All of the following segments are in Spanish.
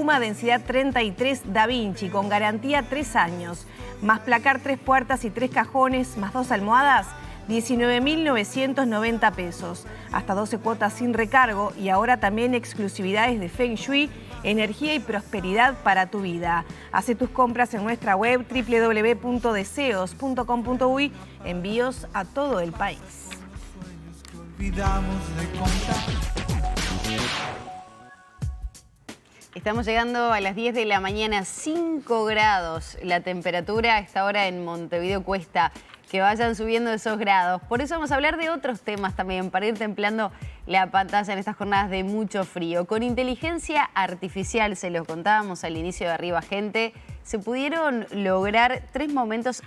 Puma densidad 33 Da Vinci con garantía 3 años, más placar 3 puertas y 3 cajones, más 2 almohadas, 19.990 pesos. Hasta 12 cuotas sin recargo y ahora también exclusividades de Feng Shui, energía y prosperidad para tu vida. Hace tus compras en nuestra web www.deseos.com.uy. Envíos a todo el país. Estamos llegando a las 10 de la mañana, 5 grados la temperatura. A esta hora en Montevideo cuesta que vayan subiendo esos grados. Por eso vamos a hablar de otros temas también, para ir templando la pantalla en estas jornadas de mucho frío. Con inteligencia artificial, se los contábamos al inicio de Arriba Gente, se pudieron lograr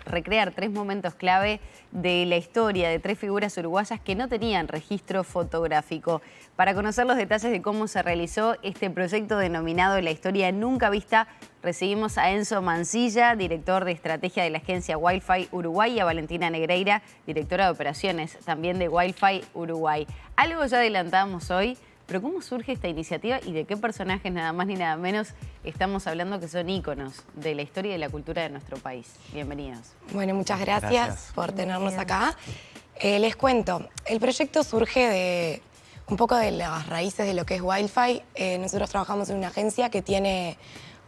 recrear tres momentos clave de la historia de 3 figuras uruguayas que no tenían registro fotográfico. Para conocer los detalles de cómo se realizó este proyecto denominado La Historia Nunca Vista, recibimos a Enzo Mancilla, director de estrategia de la agencia Wi-Fi Uruguay, y a Valentina Negreira, directora de operaciones también de Wi-Fi Uruguay. Algo ya adelantamos hoy, pero ¿cómo surge esta iniciativa y de qué personajes nada más ni nada menos estamos hablando que son íconos de la historia y de la cultura de nuestro país? Bienvenidos. Bueno, muchas gracias por tenernos acá. Les cuento, el proyecto surge de un poco de las raíces de lo que es Wi-Fi. Nosotros trabajamos en una agencia que tiene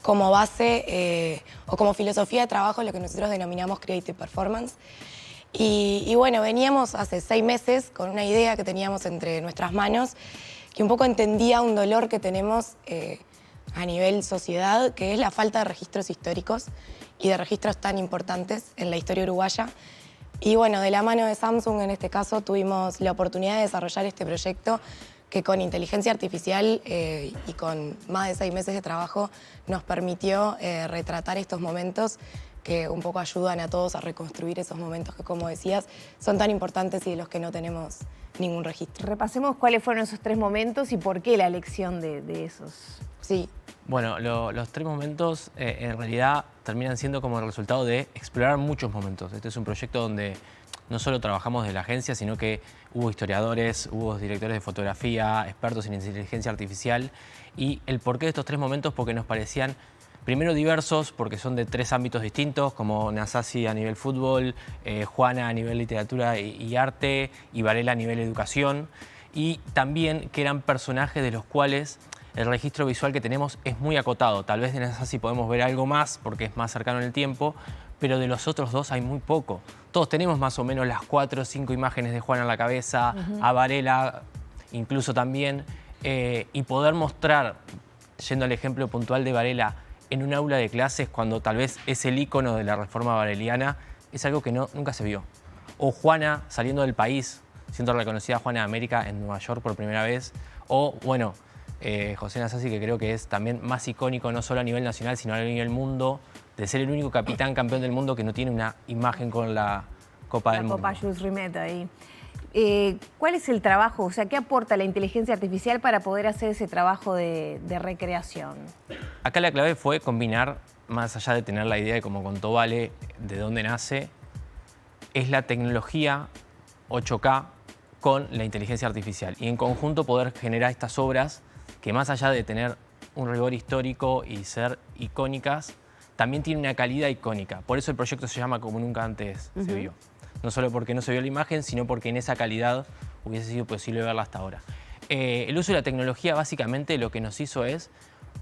como base o como filosofía de trabajo lo que nosotros denominamos Creative Performance. Y bueno, veníamos hace 6 meses con una idea que teníamos entre nuestras manos que un poco entendía un dolor que tenemos a nivel sociedad, que es la falta de registros históricos y de registros tan importantes en la historia uruguaya. Y bueno, de la mano de Samsung en este caso tuvimos la oportunidad de desarrollar este proyecto que con inteligencia artificial y con más de 6 meses de trabajo nos permitió retratar estos momentos que un poco ayudan a todos a reconstruir esos momentos que, como decías, son tan importantes y de los que no tenemos ningún registro. Repasemos cuáles fueron esos 3 momentos y por qué la elección de esos. Sí. Bueno, los 3 momentos en realidad terminan siendo como el resultado de explorar muchos momentos. Este es un proyecto donde no solo trabajamos de la agencia, sino que hubo historiadores, hubo directores de fotografía, expertos en inteligencia artificial. Y el porqué de estos 3 momentos, porque nos parecían primero diversos, porque son de 3 ámbitos distintos, como Nasasi a nivel fútbol, Juana a nivel literatura y arte, y Varela a nivel educación. Y también que eran personajes de los cuales el registro visual que tenemos es muy acotado. Tal vez de Nasasi podemos ver algo más, porque es más cercano en el tiempo, pero de los otros 2 hay muy poco. Todos tenemos más o menos las 4 o 5 imágenes de Juana en la cabeza, a Varela incluso también, y poder mostrar, yendo al ejemplo puntual de Varela, en un aula de clases, cuando tal vez es el ícono de la reforma vareliana, es algo que nunca se vio. O Juana saliendo del país, siendo reconocida Juana de América en Nueva York por primera vez. O, bueno, José Nasasi, que creo que es también más icónico, no solo a nivel nacional, sino a nivel mundo, de ser el único capitán campeón del mundo que no tiene una imagen con la Copa del Mundo. La Copa Jules Rimet ahí. ¿Cuál es el trabajo? O sea, ¿qué aporta la inteligencia artificial para poder hacer ese trabajo de recreación? Acá la clave fue combinar, más allá de tener la idea de, como contó Vale, de dónde nace, es la tecnología 8K con la inteligencia artificial. Y en conjunto poder generar estas obras que, más allá de tener un rigor histórico y ser icónicas, también tienen una calidad icónica. Por eso el proyecto se llama Como Nunca Antes se vio. No solo porque no se vio la imagen, sino porque en esa calidad hubiese sido posible verla hasta ahora. El uso de la tecnología básicamente lo que nos hizo es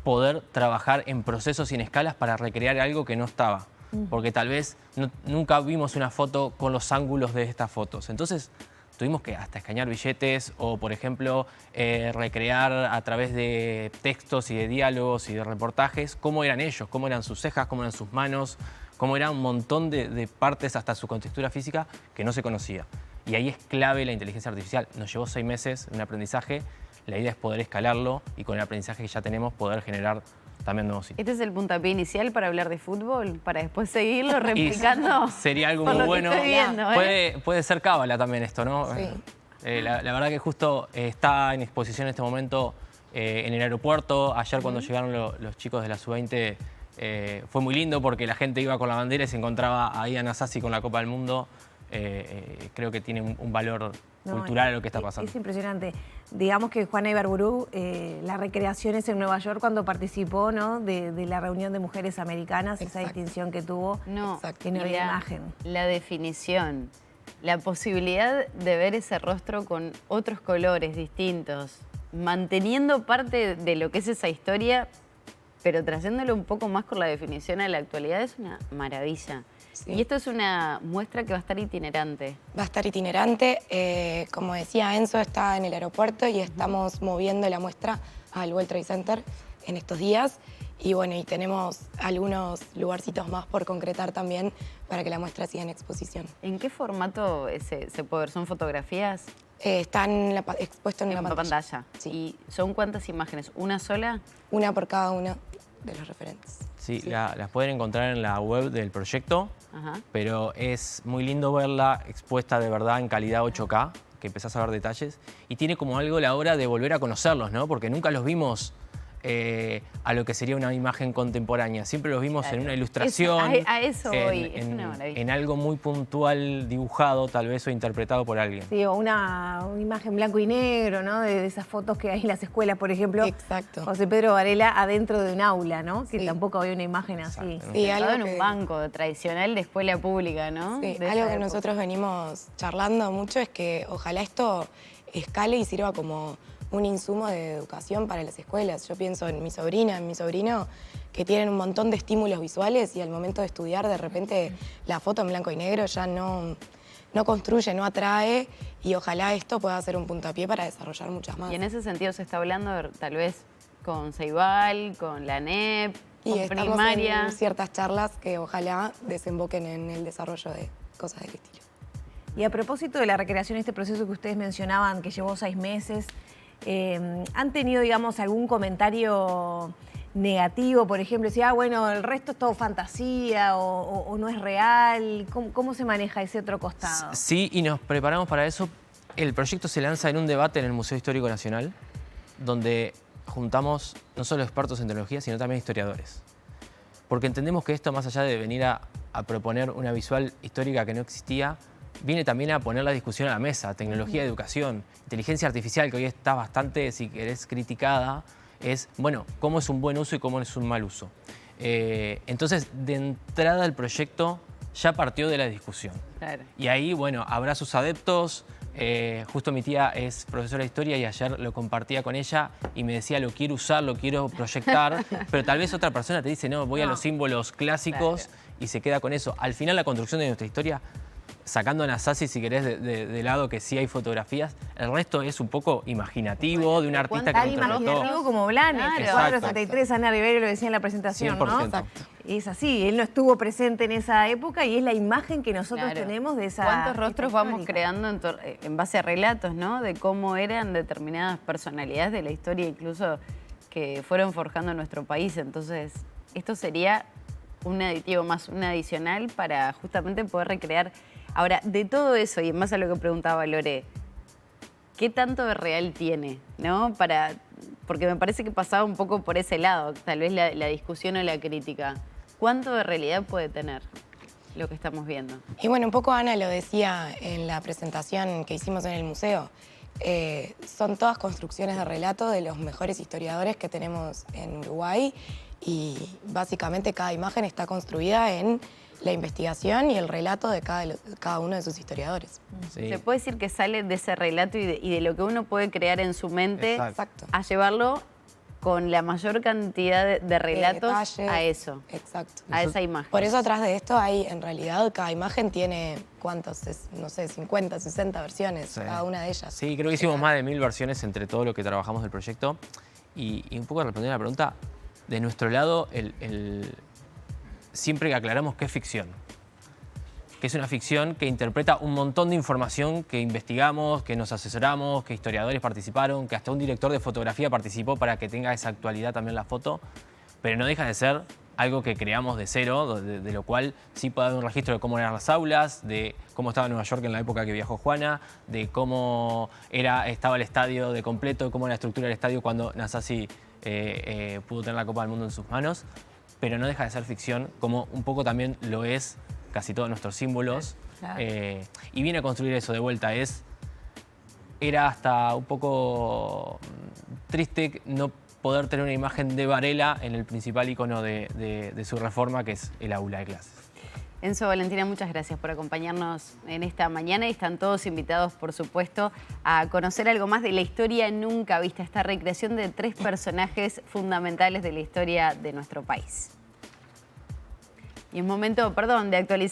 poder trabajar en procesos y en escalas para recrear algo que no estaba. Porque tal vez nunca vimos una foto con los ángulos de estas fotos. Entonces tuvimos que hasta escanear billetes o, por ejemplo, recrear a través de textos y de diálogos y de reportajes cómo eran ellos, cómo eran sus cejas, cómo eran sus manos, cómo era un montón de partes, hasta su contextura física, que no se conocía. Y ahí es clave la inteligencia artificial. Nos llevó 6 meses en aprendizaje. La idea es poder escalarlo y con el aprendizaje que ya tenemos poder generar también nuevos sitios. ¿Este es el puntapié inicial para hablar de fútbol? ¿Para después seguirlo replicando? Sería algo muy bueno. Viendo, puede ser cábala también esto, ¿no? Sí. La verdad que justo está en exposición en este momento en el aeropuerto. Ayer cuando llegaron los chicos de la Sub-20 fue muy lindo porque la gente iba con la bandera y se encontraba ahí a Nasasi con la Copa del Mundo. creo que tiene un valor cultural a lo que está pasando. Es impresionante. Digamos que Juana Ibarburu, la recreación es en Nueva York cuando participó, ¿no?, de la reunión de mujeres americanas, esa distinción que tuvo. No, tiene una imagen. La definición, la posibilidad de ver ese rostro con otros colores distintos, manteniendo parte de lo que es esa historia, pero trayéndolo un poco más con la definición a la actualidad, es una maravilla. Sí. Y esto es una muestra que va a estar itinerante. Va a estar itinerante. Como decía Enzo, está en el aeropuerto y estamos moviendo la muestra al World Trade Center en estos días. Y bueno, y tenemos algunos lugarcitos más por concretar también para que la muestra siga en exposición. ¿En qué formato se puede ver? ¿Son fotografías? Están expuestos en una pantalla. Sí. ¿Y son cuántas imágenes? ¿Una sola? Una por cada uno de los referentes. Sí, las pueden encontrar en la web del proyecto, pero es muy lindo verla expuesta de verdad en calidad 8K, que empezás a ver detalles, y tiene como algo la hora de volver a conocerlos, ¿no? Porque nunca los vimos a lo que sería una imagen contemporánea. Siempre los vimos en una ilustración, a eso voy. Es una maravilla. En algo muy puntual dibujado tal vez o interpretado por alguien. Sí, o una imagen blanco y negro, ¿no? De esas fotos que hay en las escuelas, por ejemplo. Exacto. José Pedro Varela adentro de un aula, ¿no? Que tampoco había una imagen así. Sí, algo en un banco tradicional de escuela pública, ¿no? Sí, algo que nosotros venimos charlando mucho es que ojalá esto escale y sirva como un insumo de educación para las escuelas. Yo pienso en mi sobrina, en mi sobrino, que tienen un montón de estímulos visuales y al momento de estudiar, de repente, la foto en blanco y negro ya no construye, no atrae, y ojalá esto pueda ser un puntapié para desarrollar muchas más. Y en ese sentido se está hablando tal vez con Ceibal, con la ANEP, con primaria. En ciertas charlas que ojalá desemboquen en el desarrollo de cosas del estilo. Y a propósito de la recreación, este proceso que ustedes mencionaban, que llevó 6 meses, ¿han tenido, digamos, algún comentario negativo? Por ejemplo, decir, bueno, el resto es todo fantasía o no es real. ¿Cómo se maneja ese otro costado? Sí, y nos preparamos para eso. El proyecto se lanza en un debate en el Museo Histórico Nacional, donde juntamos no solo expertos en tecnología, sino también historiadores. Porque entendemos que esto, más allá de venir a proponer una visual histórica que no existía, viene también a poner la discusión a la mesa. Tecnología, educación, inteligencia artificial, que hoy está bastante, si querés, criticada, es, bueno, cómo es un buen uso y cómo es un mal uso. Entonces, de entrada el proyecto ya partió de la discusión. Claro. Y ahí, bueno, habrá sus adeptos. Justo mi tía es profesora de historia y ayer lo compartía con ella y me decía, lo quiero usar, lo quiero proyectar, pero tal vez otra persona te dice, no, voy a los símbolos clásicos y se queda con eso. Al final, la construcción de nuestra historia, sacando a Nasasi, si querés, de lado, que sí hay fotografías, el resto es un poco imaginativo, de un artista que tan imaginativo como Blanes, el cuadro 63, Ana Ribeiro lo decía en la presentación, 100%. ¿no? Exacto. Es así, él no estuvo presente en esa época y es la imagen que nosotros tenemos de esa... ¿Cuántos rostros vamos creando en base a relatos, ¿no? De cómo eran determinadas personalidades de la historia, incluso que fueron forjando nuestro país. Entonces, esto sería un aditivo más, un adicional para justamente poder recrear. Ahora, de todo eso, y en base a lo que preguntaba Lore, ¿qué tanto de real tiene? ¿No? Porque me parece que pasaba un poco por ese lado, tal vez la discusión o la crítica. ¿Cuánto de realidad puede tener lo que estamos viendo? Y bueno, un poco Ana lo decía en la presentación que hicimos en el museo. Son todas construcciones de relato de los mejores historiadores que tenemos en Uruguay y básicamente cada imagen está construida en la investigación y el relato de cada uno de sus historiadores. Sí. Se puede decir que sale de ese relato y de lo que uno puede crear en su mente. Exacto. A llevarlo con la mayor cantidad de relatos detalles, a eso. Exacto. A esa imagen. Por eso atrás de esto hay, en realidad, cada imagen tiene, ¿cuántos? No sé, 50, 60 versiones, cada una de ellas. Sí, creo que hicimos más de 1000 versiones entre todo lo que trabajamos del proyecto. Y un poco respondiendo a la pregunta, de nuestro lado, siempre que aclaramos que es ficción. Que es una ficción que interpreta un montón de información que investigamos, que nos asesoramos, que historiadores participaron, que hasta un director de fotografía participó para que tenga esa actualidad también la foto, pero no deja de ser algo que creamos de cero, de lo cual sí puede haber un registro de cómo eran las aulas, de cómo estaba Nueva York en la época que viajó Juana, de cómo estaba el estadio de completo, cómo era la estructura del estadio cuando Nasasi pudo tener la Copa del Mundo en sus manos, pero no deja de ser ficción, como un poco también lo es casi todos nuestros símbolos, Claro. Y viene a construir eso de vuelta. Era hasta un poco triste no poder tener una imagen de Varela en el principal icono de su reforma, que es el aula de clases. Enzo, Valentina, muchas gracias por acompañarnos en esta mañana y están todos invitados, por supuesto, a conocer algo más de la historia nunca vista, esta recreación de 3 personajes fundamentales de la historia de nuestro país. Y es momento, de actualizar